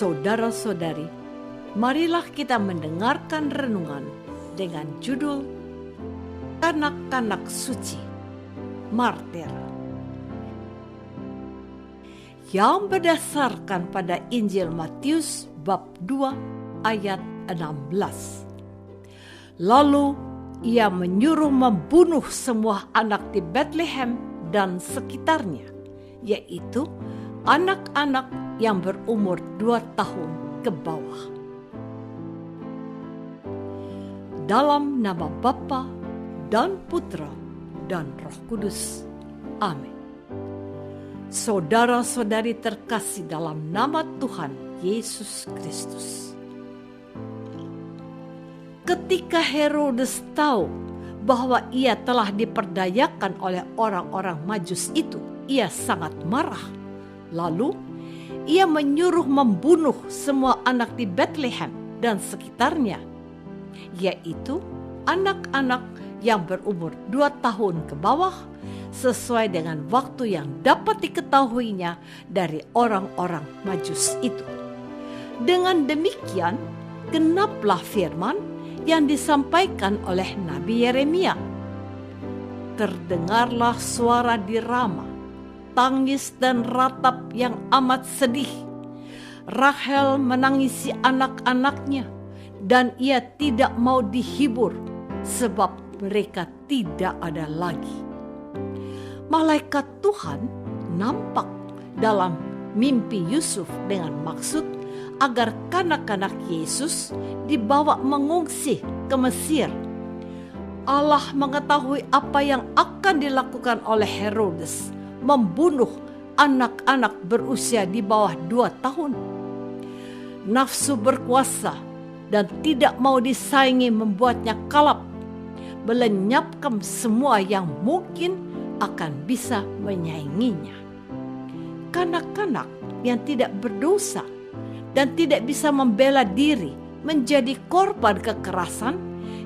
Saudara-saudari, marilah kita mendengarkan renungan dengan judul Kanak-kanak Suci, Martir, yang berdasarkan pada Injil Matius bab 2 ayat 16. Lalu ia menyuruh membunuh semua anak di Bethlehem dan sekitarnya, yaitu anak-anak yang berumur 2 tahun ke bawah. Dalam nama Bapa dan Putra dan Roh Kudus. Amin. Saudara-saudari terkasih dalam nama Tuhan Yesus Kristus. Ketika Herodes tahu bahwa ia telah diperdayakan oleh orang-orang Majus itu, ia sangat marah. Lalu ia menyuruh membunuh semua anak di Bethlehem dan sekitarnya, yaitu anak-anak yang berumur 2 tahun ke bawah, sesuai dengan waktu yang dapat diketahuinya dari orang-orang Majus itu. Dengan demikian, genaplah firman yang disampaikan oleh Nabi Yeremia. Terdengarlah suara di Rama, tangis dan ratap yang amat sedih. Rahel menangisi anak-anaknya, dan ia tidak mau dihibur, sebab mereka tidak ada lagi. Malaikat Tuhan nampak dalam mimpi Yusuf dengan maksud agar kanak-kanak Yesus dibawa mengungsi ke Mesir. Allah mengetahui apa yang akan dilakukan oleh Herodes, membunuh anak-anak berusia di bawah 2 tahun. Nafsu berkuasa dan tidak mau disaingi membuatnya kalap, melenyapkan semua yang mungkin akan bisa menyainginya. Kanak-kanak yang tidak berdosa dan tidak bisa membela diri menjadi korban kekerasan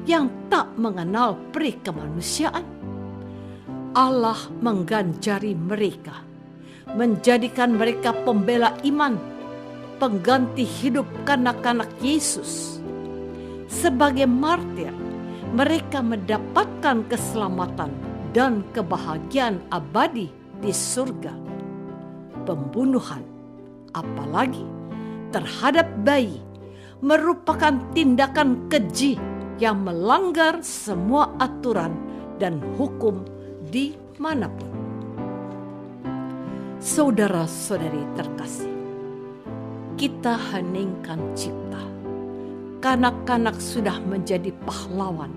yang tak mengenal peri kemanusiaan. Allah mengganjari mereka, menjadikan mereka pembela iman, pengganti hidup kanak-kanak Yesus. Sebagai martir, mereka mendapatkan keselamatan dan kebahagiaan abadi di surga. Pembunuhan, apalagi terhadap bayi, merupakan tindakan keji yang melanggar semua aturan dan hukum di manapun. Saudara-saudari terkasih, kita heningkan cipta. Kanak-kanak sudah menjadi pahlawan,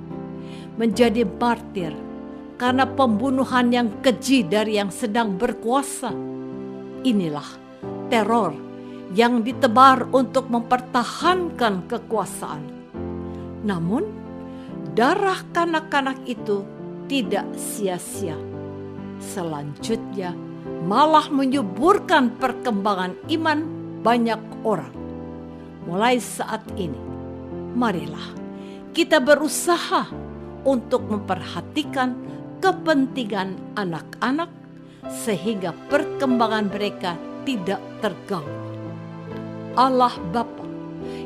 menjadi martir karena pembunuhan yang keji dari yang sedang berkuasa. Inilah teror yang ditebar untuk mempertahankan kekuasaan. Namun, darah kanak-kanak itu tidak sia-sia. Selanjutnya, malah menyuburkan perkembangan iman banyak orang. Mulai saat ini, marilah kita berusaha untuk memperhatikan kepentingan anak-anak sehingga perkembangan mereka tidak terganggu. Allah Bapa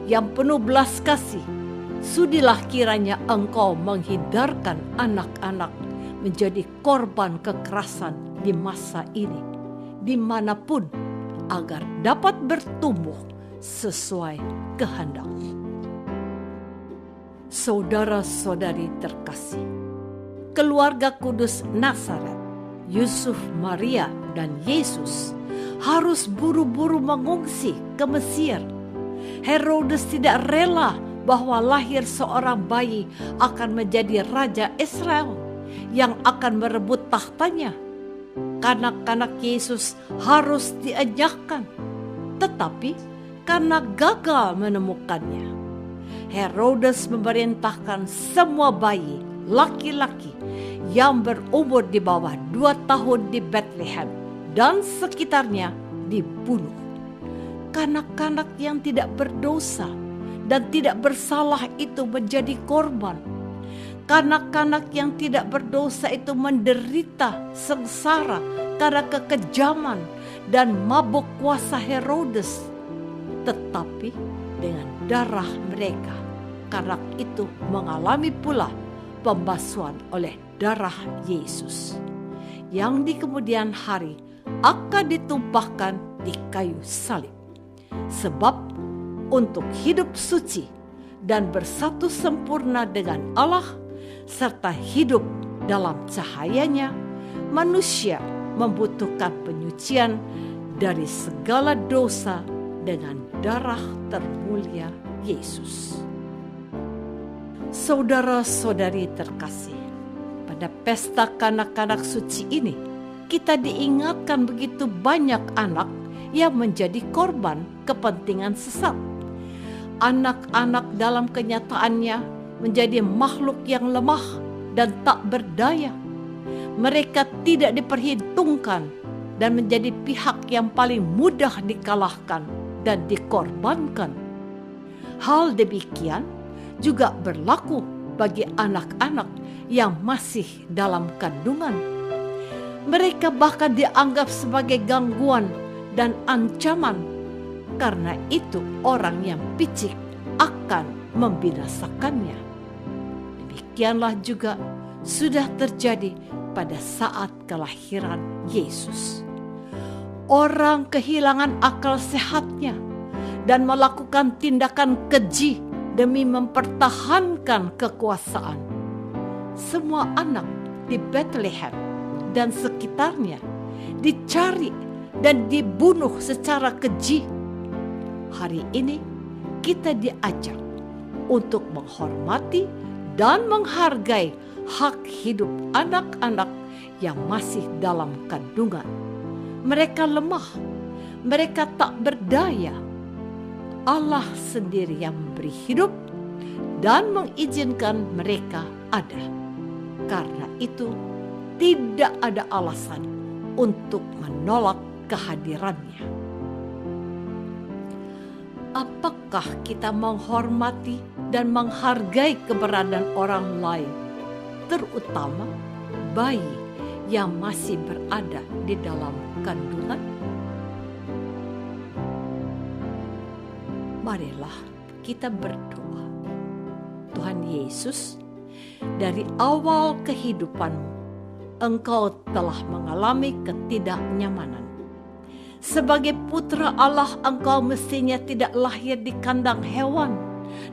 yang penuh belas kasih, sudilah kiranya Engkau menghindarkan anak-anak menjadi korban kekerasan di masa ini, dimanapun, agar dapat bertumbuh sesuai kehendak-Mu. Saudara-saudari terkasih, keluarga kudus Nazaret, Yusuf, Maria, dan Yesus harus buru-buru mengungsi ke Mesir. Herodes tidak rela bahwa lahir seorang bayi akan menjadi raja Israel yang akan merebut tahtanya. Kanak-kanak Yesus harus dienyahkan, tetapi karena gagal menemukannya, Herodes memerintahkan semua bayi laki-laki yang berumur di bawah 2 tahun di Bethlehem dan sekitarnya dibunuh. Kanak-kanak yang tidak berdosa dan tidak bersalah itu menjadi korban. Kanak-kanak yang tidak berdosa itu menderita sengsara karena kekejaman dan mabuk kuasa Herodes. tetapi dengan darah mereka. Karena itu mengalami pula pembasuhan oleh darah Yesus, yang di kemudian hari akan ditumpahkan di kayu salib. Sebab untuk hidup suci dan bersatu sempurna dengan Allah, serta hidup dalam cahayanya, manusia membutuhkan penyucian dari segala dosa dengan darah termulia Yesus. Saudara-saudari terkasih, pada pesta kanak-kanak suci ini, kita diingatkan begitu banyak anak yang menjadi korban kepentingan sesat. Anak-anak dalam kenyataannya menjadi makhluk yang lemah dan tak berdaya. Mereka tidak diperhitungkan dan menjadi pihak yang paling mudah dikalahkan dan dikorbankan. Hal demikian juga berlaku bagi anak-anak yang masih dalam kandungan. Mereka bahkan dianggap sebagai gangguan dan ancaman. Karena itu orang yang picik akan membinasakannya. Demikianlah juga sudah terjadi pada saat kelahiran Yesus. Orang kehilangan akal sehatnya dan melakukan tindakan keji demi mempertahankan kekuasaan. Semua anak di Bethlehem dan sekitarnya dicari dan dibunuh secara keji. Hari ini kita diajak untuk menghormati dan menghargai hak hidup anak-anak yang masih dalam kandungan. Mereka lemah, mereka tak berdaya. Allah sendiri yang memberi hidup dan mengizinkan mereka ada. Karena itu, tidak ada alasan untuk menolak kehadirannya. Apakah kita menghormati dan menghargai keberadaan orang lain, terutama bayi yang masih berada di dalam kandungan? Marilah kita berdoa. Tuhan Yesus, dari awal kehidupanmu, Engkau telah mengalami ketidaknyamanan. Sebagai putra Allah, Engkau mestinya tidak lahir di kandang hewan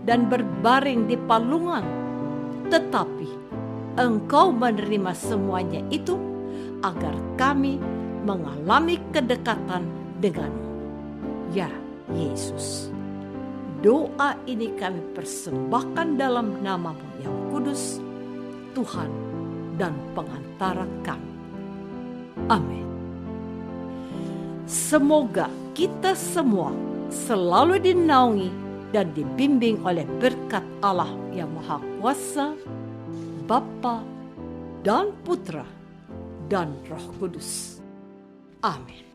dan berbaring di palungan. Tetapi Engkau menerima semuanya itu agar kami mengalami kedekatan denganmu. Ya Yesus, doa ini kami persembahkan dalam nama-Mu yang kudus, Tuhan dan pengantara kami. Amin. Semoga kita semua selalu dinaungi dan dibimbing oleh berkat Allah yang Maha Kuasa, Bapa dan Putra dan Roh Kudus. Amin.